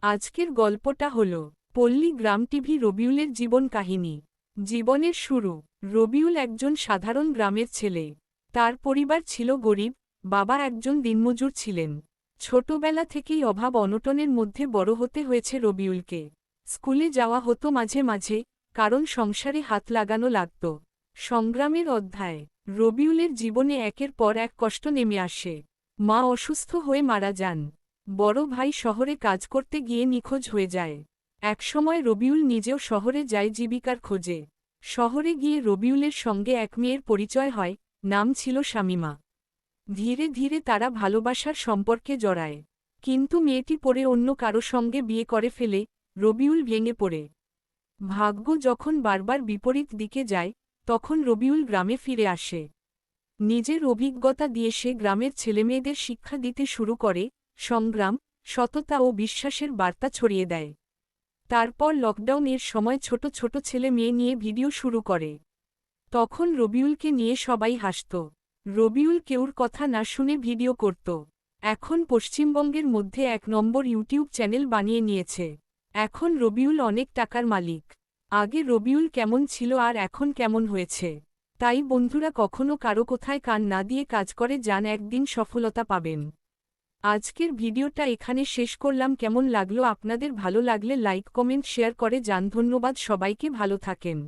আজকের গল্পটা হল পল্লী গ্রাম টিভি রবিউলের জীবন কাহিনী। জীবনের শুরু। রবিউল একজন সাধারণ গ্রামের ছেলে। তার পরিবার ছিল গরিব, বাবা একজন দিনমজুর ছিলেন। ছোটবেলা থেকেই অভাব অনটনের মধ্যে বড় হতে হয়েছে রবিউলকে। স্কুলে যাওয়া হতো মাঝে মাঝে, কারণ সংসারে হাত লাগানো লাগত। সংগ্রামের অধ্যায়। রবিউলের জীবনে একের পর এক কষ্ট নেমে আসে। মা অসুস্থ হয়ে মারা যান। বড় ভাই শহরে কাজ করতে গিয়ে নিখোঁজ হয়ে যায়। একসময় রবিউল নিজেও শহরে যায় জীবিকার খোঁজে। শহরে গিয়ে রবিউলের সঙ্গে এক মেয়ের পরিচয় হয়, নাম ছিল শামিমা। ধীরে ধীরে তারা ভালোবাসার সম্পর্কে জড়ায়। কিন্তু মেয়েটি পরে অন্য কারো সঙ্গে বিয়ে করে ফেলে। রবিউল ভেঙে পড়ে। ভাগ্য যখন বারবার বিপরীত দিকে যায়, তখন রবিউল গ্রামে ফিরে আসে। নিজের অভিজ্ঞতা দিয়ে সে গ্রামের ছেলেমেয়েদের শিক্ষা দিতে শুরু করে, সংগ্রাম, সততা ও বিশ্বাসের বার্তা ছড়িয়ে দেয়। তারপর লকডাউনের সময় ছোট ছোট ছেলে মেয়ে নিয়ে ভিডিও শুরু করে। তখন রবিউলকে নিয়ে সবাই হাসত। রবিউল কেউর কথা না শুনে ভিডিও করত। এখন পশ্চিমবঙ্গের মধ্যে ১ নম্বর ইউটিউব চ্যানেল বানিয়ে নিয়েছে। এখন রবিউল অনেক টাকার মালিক। আগে রবিউল কেমন ছিল আর এখন কেমন হয়েছে। তাই বন্ধুরা, কখনো কারো কোথায় কান না দিয়ে কাজ করে যান, একদিন সফলতা পাবেন। আজকের ভিডিওটা এখানে শেষ করলাম। কেমন লাগলো আপনাদের? ভালো লাগলে লাইক কমেন্ট শেয়ার করে যান। ধন্যবাদ সবাইকে, ভালো থাকেন।